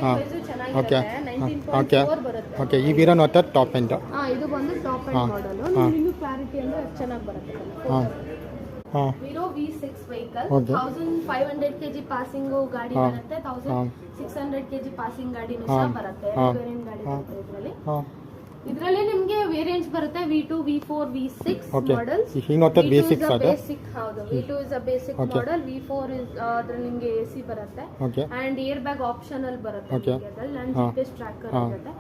Price ಚೆನ್ನಾಗಿರುತ್ತೆ. Okay 19.4 ಬರುತ್ತೆ. Okay ಈ ವೀರೋ ನೋಟ ಟಾಪ್ ಎಂಡ್. ಇದು ಬಂದು ಟಾಪ್ ಎಂಡ್ ಮಾಡೆಲ್. ನಿಮಗೆ ಕ್ಲಾರಿಟಿ ಅಂದ್ರೆ ಚೆನ್ನಾಗಿ ಬರುತ್ತೆ. Viro V6 vehicle, 1500 kg passing ಗಾಡಿ ಬರುತ್ತೆ, 1600 kg passing ಗಾಡಿನೂ ಸಹ ಬರುತ್ತೆ. ವೇರಿಯಂಟ್ ಗಾಡಿ ಬರುತ್ತೆ ಇದರಲ್ಲಿ. ಇದರಲ್ಲಿ ನಿಮಗೆ ವೇರಿಯಂಟ್ಸ್ ಬರುತ್ತೆ V2, V4, V6 models. Basic ಹೌದು, V2 is a basic model, V4 is ಅದ್ರಲ್ಲಿ ನಿಮಗೆ AC ಬರುತ್ತೆ ಅಂಡ್ ಏರ್ ಬ್ಯಾಗ್ ಆಪ್ಷನಲ್ ಬರುತ್ತೆ ಇದರಲ್ಲಿ, ಅಂಡ್ GPS ಟ್ರ್ಯಾಕರ್ ಇರುತ್ತೆ.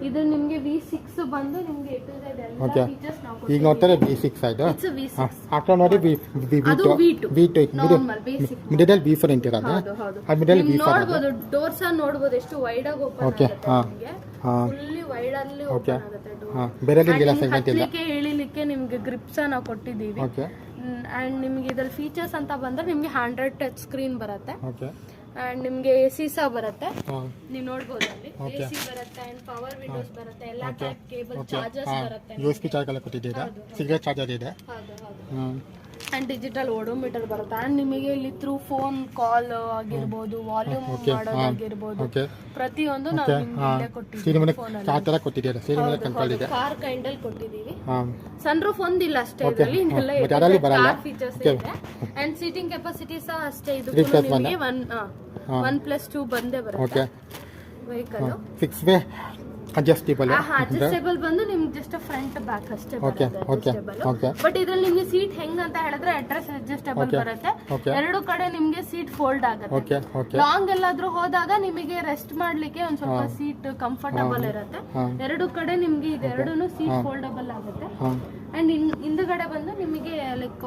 ಇದು ನಿಮಗೆ V6 ಬಂದು ನಿಮಗೆ ಎಲ್ಲ ಫೀಚರ್ಸ್ ನಾವು ಕೊಡ್ತೀವಿ. ಈಗ ನೋಡ್ತಾರೆ V6 ಇದು. It's V6. ಆಫ್ಟರ್ ನೋಡಿ V2 normal basic middle V4 ಇಂಟಿರೋದು. ಹೌದು. ಆ ಮಿಡಲ್ V4 ನೋಡಬಹುದು, ಡೋರ್ಸ್ ನೋಡಬಹುದು ಎಷ್ಟು ವೈಡ್ ಆಗಿ ಓಪನ್ ಆಗುತ್ತೆ ನಿಮಗೆ. ಫುಲ್ಲಿ ವೈಡ್ ಅಲ್ಲಿ ಓಪನ್ ಆಗುತ್ತೆ ಡೋರ್. ಬೇರೆ ಇಲ್ಲ ಸೆಗ್ಮೆಂಟ್ ಇಲ್ಲ. ಇಳಿಲಿಕ್ಕೆ ನಿಮಗೆ ಗ್ರಿಪ್ಸ್ ನಾವು ಕೊಟ್ಟಿದ್ದೀವಿ. ಅಂಡ್ ನಿಮಗೆ ಇದರ ಫೀಚರ್ಸ್ ಅಂತ ಬಂದ್ರೆ ನಿಮಗೆ 100 ಟಚ್ ಸ್ಕ್ರೀನ್ ಬರುತ್ತೆ. ಅಂಡ್ ನಿಮಗೆ AC ಸಹ ಬರುತ್ತೆ. ನೀವು ನೋಡಬಹುದು ಅಲ್ಲಿ AC ಬರುತ್ತೆ ಅಂಡ್ ಪವರ್ ವಿಂಡೋಸ್ ಬರುತ್ತೆ. ಎಲ್ಲ ಟೈಪ್ ಕೇಬಲ್ ಚಾರ್ಜರ್ಸ್ ಬರುತ್ತೆ. USB ಚಾರ್ಜರ್ ಕೊಟ್ಟಿದ್ದೀರಾ, ಸಿಗರೇಟ್ ಚಾರ್ಜರ್ ಇದೆ. ಅಂಡ್ ಡಿಜಿಟಲ್ ಓಡೋಮೀಟರ್ ಬರುತ್ತೆ. ಅಂಡ್ ನಿಮಗೆ ಇಲ್ಲಿ ಥ್ರೂ ಫೋನ್ ಕಾಲ್ ಆಗಿರ್ಬೋದು, ವಾಲ್ಯೂಮ್ ಮಾಡೋದಾಗಿರ್ಬೋದು, ಪ್ರತಿಯೊಂದು ನಾವು ನಿಮಗೆ ಕೊಟ್ಟಿದ್ದೀವಿ. ಕಾರ್ ಕೈಂಡ್ ಅಲ್ಲಿ ಕೊಟ್ಟಿದ್ದೀವಿ. ಸನ್ ರೂಫ್ ಒಂದಿಲ್ಲ ಅಷ್ಟೇ ಇದರಲ್ಲಿ, ಇನ್ನೆಲ್ಲ ಕಾರ್ ಫೀಚರ್ಸ್ ಇದೆ. ಅಂಡ್ ಸೀಟಿಂಗ್ ಕೆಪಾಸಿಟಿ ಸಹ ಅಷ್ಟೇ. ಇದು ನಿಮಗೆ 1+2 ಬಂದೇ ಬರುತ್ತೆ ವೆಹಿಕಲ್. ಅಡ್ಜಸ್ಟೇಬಲ್ ಬಂದು ನಿಮ್ಗೆ ಜಸ್ಟ್ ಫ್ರಂಟ್ ಬ್ಯಾಕ್ ಅಷ್ಟೇ ಬರುತ್ತೆ. ಬಟ್ ಇದ್ರಲ್ಲಿ ನಿಮ್ಗೆ ಸೀಟ್ ಹೆಂಗ್ ಅಂತ ಹೇಳಿದ್ರೆ ಅಡ್ರೆಸ್ ಅಡ್ಜಸ್ಟೇಬಲ್ ಬರುತ್ತೆ. ಎರಡು ಕಡೆ ನಿಮ್ಗೆ ಸೀಟ್ ಫೋಲ್ಡ್ ಆಗುತ್ತೆ. ಲಾಂಗ್ ಎಲ್ಲಾದ್ರೂ ಹೋದಾಗ ನಿಮಗೆ ರೆಸ್ಟ್ ಮಾಡ್ಲಿಕ್ಕೆ ಒಂದ್ ಸ್ವಲ್ಪ ಸೀಟ್ ಕಂಫರ್ಟಬಲ್ ಇರುತ್ತೆ. ಎರಡು ಕಡೆ ನಿಮ್ಗೆ ಇದೆರಡೂ ಸೀಟ್ ಫೋಲ್ಡಬಲ್ ಆಗುತ್ತೆ. ಅಂಡ್ ಹಿಂದುಗಡೆ ಬಂದು ನಿಮಗೆ ಲೈಕ್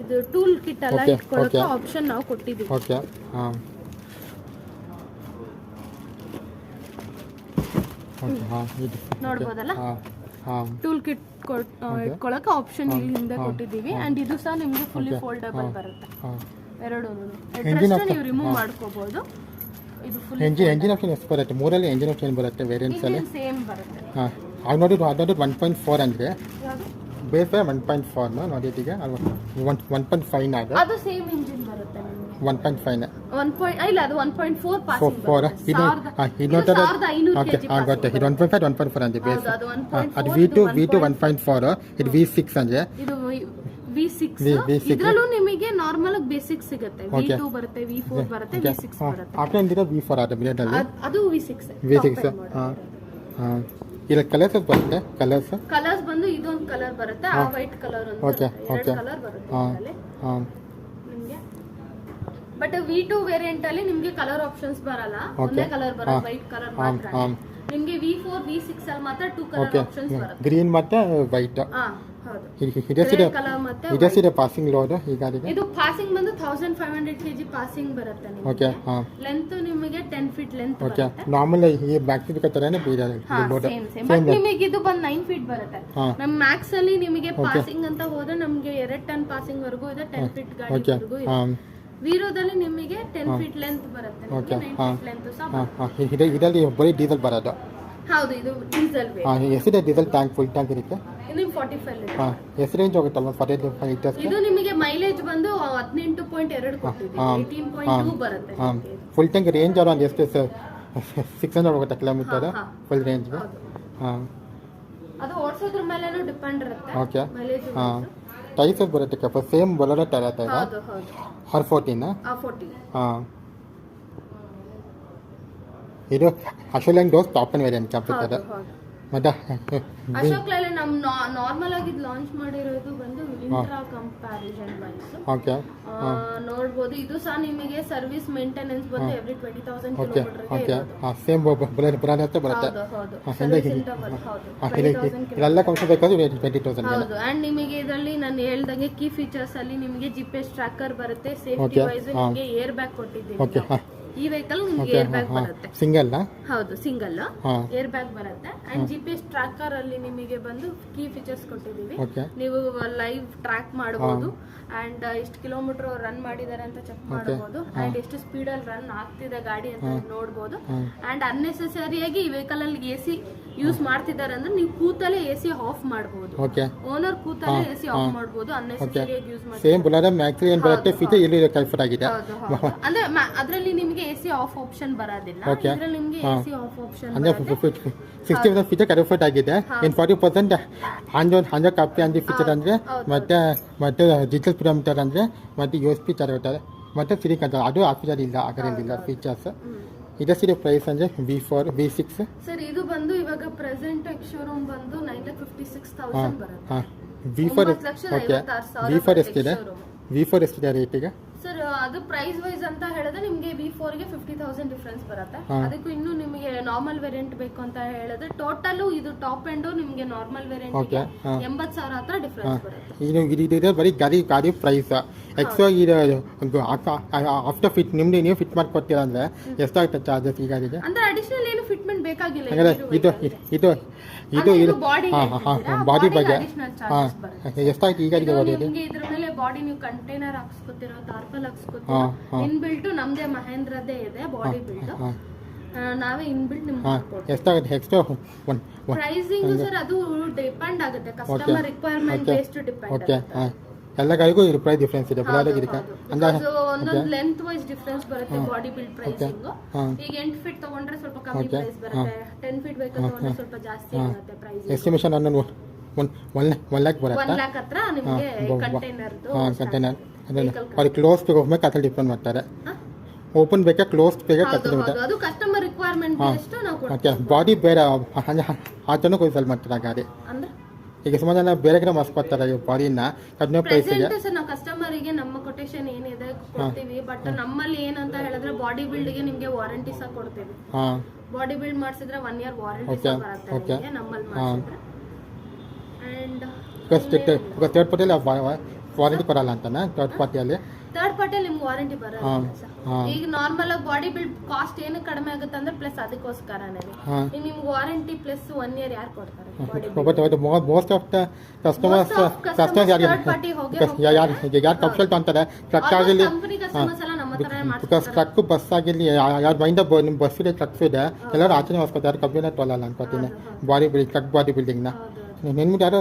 ಇದು ಟೂಲ್ ಕಿಟ್ ಎಲ್ಲ ಇಟ್ಕೊಳ್ಳೋಕೆ ಆಪ್ಷನ್ ನಾವು ಕೊಟ್ಟಿದ್ದೀವಿ. ನೋಡಬಹುದಲ್ಲ, ಟೂಲ್ ಕಿಟ್ ಇಟ್ಕೊಳ್ಳೋಕೆ ಆಪ್ಷನ್ ಇಲ್ಲಿ ಹಿಂದೆ ಕೊಟ್ಟಿದ್ದೀವಿ. ಅಂಡ್ ಇದು ಸಹ ನಿಮಗೆ ಫುಲ್ಲಿ ಫೋಲ್ಡಬಲ್ ಬರುತ್ತೆ. ಎರಡು ನೀವು ರಿಮೂವ್ ಮಾಡ್ಕೋಬಹುದು. ಇದು ಫುಲ್ ಎಂಜಿನ್ ಆಪ್ಷನ್ ಎಷ್ಟು ಬರುತ್ತೆ? ಮೂರಲ್ಲಿ ಎಂಜಿನ್ ಆಪ್ಷನ್ ಬರುತ್ತೆ ವೇರಿಯಂಟ್ಸ್ ಅಲ್ಲಿ ಸೇಮ್ ಬರುತ್ತೆ. ಅದು ನೋಡಿ 1.4 ಅಂದ್ರೆ ಬೇಸ್ 1.4 ನೋಡಿ ಈಗ 1.5 ಆಗ ಅದು ಸೇಮ್ ಇಂಜಿನ್ ಬರುತ್ತೆ ನಿಮಗೆ. 1.5 ಇಲ್ಲ ಅದು 1.4 ಪಾಸಿಂಗ್ ಬರುತ್ತೆ. ಇದು ಗೊತ್ತೆ, ಇದು 1.5 1.4 ಅಂದ್ರೆ ಬೇಸ್. ಅದು V2 1.4, ಇದು V6 ಅಂದ್ರೆ ಇದು V6. ಇದರಲ್ಲೂ ನಿಮಗೆ ನಾರ್ಮಲ್ ಆಗಿ ಬೇಸಿಕ್ ಸಿಗುತ್ತೆ. V2 ಬರುತ್ತೆ, V4 ಬರುತ್ತೆ, V6 ಬರುತ್ತೆ. ಆಫ್ಟರ್ V4 ಆದ ಮಿಡಲ್ ಅದು V6. ಇಲ್ಲ ಕಲರ್ಸ್ ಬರುತ್ತೆ. ಕಲರ್ಸ್ ಬಂದು ಇದೊಂದು ಕಲರ್ ಬರುತ್ತೆ, ಆ ವೈಟ್ ಕಲರ್ ಒಂದು ಕಲರ್ ಬರುತ್ತೆ ನಿಮಗೆ. ಬಟ್ V2 ವೇರಿಯಂಟ್ ಅಲ್ಲಿ ನಿಮಗೆ ಕಲರ್ ಆಪ್ಷನ್ಸ್ ಬರಲ್ಲ, ಒಂದೇ ಕಲರ್ ಬರುತ್ತೆ, ವೈಟ್ ಕಲರ್ ಮಾತ್ರ. ನಿಮಗೆ V4 V6 ಅಲ್ಲಿ ಮಾತ್ರ 2 ಕಲರ್ ಆಪ್ಷನ್ಸ್ ಬರುತ್ತೆ, ಗ್ರೀನ್ ಮತ್ತೆ ವೈಟ್. ಇದೆಸಿದೆ ಪಾಸಿಂಗ್ ಲೋಡ್ ಈಗ ಇದು ಪಾಸಿಂಗ್ ಬಂದು 1500 kg ಪಾಸಿಂಗ್ ಬರುತ್ತೆ ನಿಮಗೆ. ಲೆಂತ್ ನಿಮಗೆ 10 ಫೀಟ್ ಲೆಂತ್ ಬರುತ್ತೆ. ನಾರ್ಮಲ್ ಈ ಮ್ಯಾಕ್ಸ್ ತರನೇ ಬಟ್ ನಿಮಗೆ ಇದು ಬಂದು 9 ಫೀಟ್ ಬರುತ್ತೆ. ನಮ್ಮ ಮ್ಯಾಕ್ಸ್ ಅಲ್ಲಿ ನಿಮಗೆ ಪಾಸಿಂಗ್ ಅಂತ ಹೋದ್ರೆ ನಮಗೆ 2 ಟನ್ ಪಾಸಿಂಗ್ ವರೆಗೂ ಇದೆ, 10 ಫೀಟ್ ಗಾಡಿವರೆಗೂ ಇದೆ. ವೀರೋದಲ್ಲಿ ನಿಮಗೆ 10 ಫೀಟ್ ಲೆಂತ್ ಬರುತ್ತೆ, 9 ಫೀಟ್ ಲೆಂತ್ ಸಹ. ಇದರಲ್ಲಿ ಬರೀ ಡೀಸೆಲ್ ಬರೋದು. ಹೌದು, ಇದು ಡೀಸೆಲ್ ಎಷ್ಟಿದೆ ಡೀಸೆಲ್ ಟ್ಯಾಂಕ್? ಫುಲ್ ಟ್ಯಾಂಕ್ ಇರುತ್ತೆ. ಇದು 45 ಲೀಟರ್. ಎಷ್ಟು ರೇಂಜ್ ಹೋಗುತ್ತಲ್ವಾ 45 ಲೀಟರ್ಸ್? ಇದು ನಿಮಗೆ ಮೈಲೇಜ್ ಬಂದು 18.2 ಕೊಟ್ಟಿದ್ದೀವಿ, 18.2 ಬರುತ್ತೆ. ಫುಲ್ ಟ್ಯಾಂಕ್ ರೇಂಜ್ ಅರೌಂಡ್ ಎಷ್ಟು? 600 ಹೋಗುತ್ತೆ ಕಿಲೋಮೀಟರ್ ಫುಲ್ ರೇಂಜ್. ಅದು ಓಡಿಸೋದ್ರ ಮೇಲೆನೂ ಡಿಪೆಂಡ್ ಇರುತ್ತೆ. ಓಕೆ. ಟೈರ್ಸ್ ಬರುತ್ತೆ ಕಪ್ಪ ಸೇಮ್ ಬೊಲೆರೋ ಟೈರ್ ಆಯ್ತಾ ಈಗ? ಹೌದು ಹೌದು. R14 14. ಇದು Ashok dose top end variant complete. ಮತ್ತೆ ಅಶೋಕ್ ಲೈಲ್ಯಾಂಡ್ ನಮ್ಮ ನಾರ್ಮಲ್ ಆಗಿ ಲಾಂಚ್ ಮಾಡಿರೋದು ಬಂದು ಇಂಟ್ರಾ ಕಂಪ್ಯಾರಿಸನ್ ವೈಸ್. ಓಕೆ. ನೋಡಬಹುದು, ಇದು ಸಹ ನಿಮಗೆ ಸರ್ವಿಸ್ ಮೇಂಟೆನೆನ್ಸ್ ಬಂದು ಎವ್ರಿ 20,000 ಕಿಲೋಮೀಟರ್ ಗೆ ಇರುತ್ತೆ. ಸೇಮ್ ಬ್ರಾಂಡ್ ಅಂತ ಬರುತ್ತೆ. ಇದೆಲ್ಲ ಕನ್ಸಿಡರ್ ಬೇಕಾದ್ರೆ 20,000. ಹೌದು. ಅಂಡ್ ನಿಮಗೆ ಇದರಲ್ಲಿ ನಾನು ಹೇಳ್ದಂಗೆ ಕೀ ಫೀಚರ್ಸ್ ಅಲ್ಲಿ ನಿಮಗೆ GPS ಟ್ರ್ಯಾಕರ್ ಬರುತ್ತೆ, ಸೇಫ್ಟಿ ವೈಸ್ ನಿಮಗೆ ಏರ್ ಬ್ಯಾಗ್ ಕೊಟ್ಟಿದ್ದೀವಿ. ಓಕೆ. ಈ ವೆಹಿಕಲ್ ನಿಮಗೆ ಏರ್ ಬ್ಯಾಗ್ ಬರುತ್ತೆ. ಸಿಂಗಲ್? ಹೌದು, ಸಿಂಗಲ್ ಏರ್ ಬ್ಯಾಗ್ ಬರುತ್ತೆ. ಅಂಡ್ GPS ಟ್ರ್ಯಾಕರ್ ಅಲ್ಲಿ ನಿಮಗೆ ಬಂದು ಕೀ ಫೀಚರ್ಸ್ ಕೊಟ್ಟಿದ್ದೀವಿ. ನೀವು ಲೈವ್ ಟ್ರ್ಯಾಕ್ ಮಾಡಬಹುದು ಅಂಡ್ ಎಷ್ಟು ಕಿಲೋಮೀಟರ್ ರನ್ ಮಾಡಿದ್ದಾರೆ ಅಂತ ಚೆಕ್ ಮಾಡಬಹುದು. ಅಂಡ್ ಎಷ್ಟು ಸ್ಪೀಡ್ ಅಲ್ಲಿ ರನ್ ಆಗ್ತಿದೆ ಗಾಡಿ ಅಂತ ನೋಡಬಹುದು. ಅಂಡ್ ಅನ್ನೆಸೆಸರಿಯಾಗಿ ಈ ವೆಹಿಕಲ್ ಅಲ್ಲಿ AC ಯೂಸ್ ಮಾಡ್ತಿದ್ದಾರೆ ಅಂದ್ರೆ ನೀವು ಕೂತಲ್ಲೇ ಎಸಿ ಆಫ್ ಮಾಡಬಹುದು. ಓಕೆ ಓನರ್ ಕೂತಲ್ಲೇ ಎಸಿ ಆಫ್ ಮಾಡಬಹುದು, ಅನ್ನೆಸೆಸರಿ ಯೂಸ್ ಮಾಡಿ. ಸೇಮ್ ಬುಲರ್ ಮ್ಯಾಕ್ಸಿ ಏನು ಬರುತ್ತೆ ಫೀಚರ್ ಇಲ್ಲಿ ಕಂಫರ್ಟ್ ಆಗಿದೆ. ಅಂದ್ರೆ ಅದರಲ್ಲಿ ನಿಮಗೆ ಎಸಿ ಆಫ್ ಆಪ್ಷನ್ ಬರೋದಿಲ್ಲ, ಇದರಲ್ಲಿ ನಿಮಗೆ ಎಸಿ ಆಫ್ ಆಪ್ಷನ್ ಅಂದ್ರೆ 60% ಫೀಚರ್ ಕಂಫರ್ಟ್ ಆಗಿದೆ. ಇನ್ 40% ಆಂಜೋ ಕಾಪಿ ಅಂದಿ ಫೀಚರ್ ಅಂದ್ರೆ ಮತ್ತೆ ಡಿಜಿಟಲ್ ಸ್ಪೀಡೋಮೀಟರ್ ಅಂದ್ರೆ ಮತ್ತೆ USB ಚಾರ್ಜರ್ ಮತ್ತೆ ಸಿರಿ ಕಂಟ್ರೋಲ್ ಅದು ಆ ಫೀಚರ್ ಇಲ್ಲ, ಅದರಲ್ಲಿಲ್ಲ ಫೀಚರ್ಸ್. ಇದರ ಪ್ರೈಸ್ ಅಂದ್ರೆ V4 V6 ಸರ್. ಇದು ಬಂದು ಇವಾಗ ಪ್ರೆಸೆಂಟ್ ಎಕ್ಸ್ ಶೋರೂಮ್ ಬಂದು 9,56,000 ಬರುತ್ತೆ. V4 ಓಕೆ V4 ಎಷ್ಟಿದೆ? V4 ಎಷ್ಟಿದೆ ರೇಟ್ ಈಗ ಸರ್? ಅದು ಪ್ರೈಸ್ ವೈಸ್ ಅಂತ ಹೇಳಿದ್ರೆ ನಿಮಗೆ V4 ಗೆ 50,000 ಡಿಫರೆನ್ಸ್ ಬರುತ್ತೆ. ಅದಕ್ಕೂ ಇನ್ನು ನಿಮಗೆ ನಾರ್ಮಲ್ ವೇರಿಯಂಟ್ ಬೇಕು ಅಂತ ಹೇಳಿದ್ರೆ ಟೋಟಲ್ ಇದು ಟಾಪ್ ಎಂಡ್ ನಿಮಗೆ ನಾರ್ಮಲ್ ವೇರಿಯಂಟ್ 80,000 ಹತ್ರ ಡಿಫರೆನ್ಸ್ ಬರುತ್ತೆ. ಇದು ಬರೀ ಗಾಡಿ ಪ್ರೈಸ್. ಎಕ್ಸ್ಟ್ರಾ ಇದು ಆಫ್ಟರ್ ಫಿಟ್ ನಿಮ್ದು ನೀವು ಫಿಟ್ ಮಾಡ್ಕೊಡ್ತೀರಾ ಅಂದ್ರೆ ಎಷ್ಟಾಗುತ್ತೆ ಚಾರ್ಜಸ್ ಈ ಗಾಡಿಗೆ? ಅಂದ್ರೆ ಅಡಿಷನಲ್ ಏನು ಫಿಟ್ಮೆಂಟ್ ಬೇಕಾಗಿಲ್ಲ. ಇದು ಬಾಡಿ ಬಗ್ಗೆ ಎಷ್ಟಾಗುತ್ತೆ ಈ ಗಾಡಿಗೆ? ನಿಮಗೆ ಇದ್ರ ಮೇಲೆ ಬಾಡಿ ನೀವು ಕಂಟೈನರ್ ಹಾಕ್ಸ್ಕೊತಿರೋ, ಟಾರ್ಪಲ್ ಹಾಕ್ಸ್ಕೊತಿರೋ, ಇನ್ ಬಿಲ್ಟ್ ನಮ್ದೇ ಮಹೇಂದ್ರದೇ ಇದೆ ಬಾಡಿ ಬಿಲ್ಟ್, ನಾವೇ ಇನ್ ಬಿಲ್ಟ್ ನಿಮ್ಗೆ ಎಷ್ಟಾಗುತ್ತೆ ಎಕ್ಸ್ಟ್ರಾ ಪ್ರೈಸಿಂಗ್ ಸರ್? ಅದು ಡಿಪೆಂಡ್ ಆಗುತ್ತೆ, ಕಸ್ಟಮರ್ ರಿಕ್ವೈರ್ಮೆಂಟ್ ಬೇಸ್ಡ್ ಡಿಪೆಂಡ್ ಆಗುತ್ತೆ. ಎಲ್ಲ ಗಾಡಿಗೂ ಇದು ಪ್ರೈಸ್ ಡಿಫರೆನ್ಸ್ ಇದೆ. ಒಂದೊಂದು ಲೆಂತ್ ವೈಸ್ ಡಿಫರೆನ್ಸ್ ಬರುತ್ತೆ ಬಾಡಿ ಬಿಲ್ಡ್ ಪ್ರೈಸಿಂಗ್. ಈಗ 8 ಫೀಟ್ ತಗೊಂಡ್ರೆ ಸ್ವಲ್ಪ ಕಮ್ಮಿ ಪ್ರೈಸ್ ಬರುತ್ತೆ, 10 ಫೀಟ್ ಬೇಕು ತಗೊಂಡ್ರೆ ಸ್ವಲ್ಪ ಜಾಸ್ತಿ ಆಗುತ್ತೆ ಪ್ರೈಸ್. ಎಸ್ಟಿಮೇಷನ್ ಅನ್ನು 1 ಲ್ಯಾಕ್ ಬರುತ್ತೆ. 1 ಲ್ಯಾಕ್ ಹತ್ರ ನಿಮಗೆ ಕಂಟೈನರ್ ಅವ್ರಿಗೆ ಕ್ಲೋಸ್ ಹೋಗ್ಬೇಕು ಅದ್ರ ಡಿಪೆಂಡ್ ಮಾಡ್ತಾರೆ. ಓಪನ್ ಬೇಕಾ ಕ್ಲೋಸ್ ಬೇಕಾ ಅದು ಕಸ್ಟಮರ್ ರಿಕ್ವೈರ್ಮೆಂಟ್ ಬೇಸ್ಡ್ ನಾವು ಕೊಡ್ತೀವಿ. ಬಾಡಿ ಬೇರೆ ಆತನು ಕೊಯ್ಸಲ್ ಮಾಡ್ತಾರೆ ಗಾಡಿ. ಅಂದ್ರೆ ಈಗ ಸುಮಾರು ಜನ ಬೇರೆ ಕಡೆ ಮಾಡಿಸ್ಕೊಡ್ತಾರೆ ಬಾಡಿನ ಕಡಿಮೆ ಪ್ರೈಸ್ಗೆ. ನಾವು ಕಸ್ಟಮರ್ಗೆ ನಮ್ಮ ಕೊಟೇಶನ್ ಏನಿದೆ ಕೊಡ್ತೀವಿ, ಬಟ್ ನಮ್ಮಲ್ಲಿ ಏನಂತ ಹೇಳಿದ್ರೆ ಬಾಡಿ ಬಿಲ್ಡ್ ಗೆ ನಿಮಗೆ ವಾರಂಟಿ ಸಹ ಕೊಡ್ತೀವಿ. ಬಾಡಿ ಬಿಲ್ಡ್ ಮಾಡಿಸಿದ್ರೆ 1 ಇಯರ್ ವಾರಂಟಿ ಸಹ ಬರುತ್ತೆ ನಮ್ಮಲ್ಲಿ ಮಾಡಿಸಿದ್ರೆ. ಅಂಡ್ ಥರ್ಡ್ ಪಾರ್ಟಿಯಲ್ಲಿ ವಾರಂಟಿ ಕೊಡಲ್ಲ ಅಂತಾನೆ? ಥರ್ಡ್ ಪಾರ್ಟಿಯಲ್ಲಿ ನಿಮ್ಗೆ ವಾರಂಟಿ ಬರಲ್ಲ. ಈಗ ನಾರ್ಮಲ್ ಆಗಿ ಬಾಡಿ ಬಿಲ್ಡ್ ಕಾಸ್ಟ್ ಏನು ಕಡಿಮೆ ಆಗುತ್ತೆ ಅಂದ್ರೆ ಪ್ಲಸ್ ಅದಕ್ಕೋಸ್ಕರನೇ ನಿಮ್ಗೆ ವಾರಂಟಿ ಪ್ಲಸ್ 1 ಇಯರ್ ಯಾರು ಕೊಡ್ತಾರೆ? ಮೋಸ್ಟ್ ಆಫ್ ದ ಕಸ್ಟಮರ್ಸ್ ಯಾರು ಕಪ್ಸಲ್ ಅಂತಾರೆ ಟ್ರಕ್ ಆಗಿರಲಿ, ಬಿಕಾಸ್ ಟ್ರಕ್ ಬಸ್ ಆಗಿರಲಿ, ಯಾರು ಮೈಂದ ನಿಮ್ಮ ಬಸ್ ಇದೆ ಟ್ರಕ್ಸ್ ಇದೆ ಎಲ್ಲರೂ ಆಚರಣೆ ಮಾಡಿಸ್ಕೊತಾರೆ, ಕಂಪ್ನಿನ ತೊಗೊಳ್ಳಲ್ಲ ಅನ್ಕೋತೀನಿ ಬಾಡಿ ಬಿಲ್ಡಿಂಗ್ ಟ್ರಕ್ ಬಾಡಿ ಬಿಲ್ಡಿಂಗ್ನ. ನಿನ್ಗೆ ಯಾರು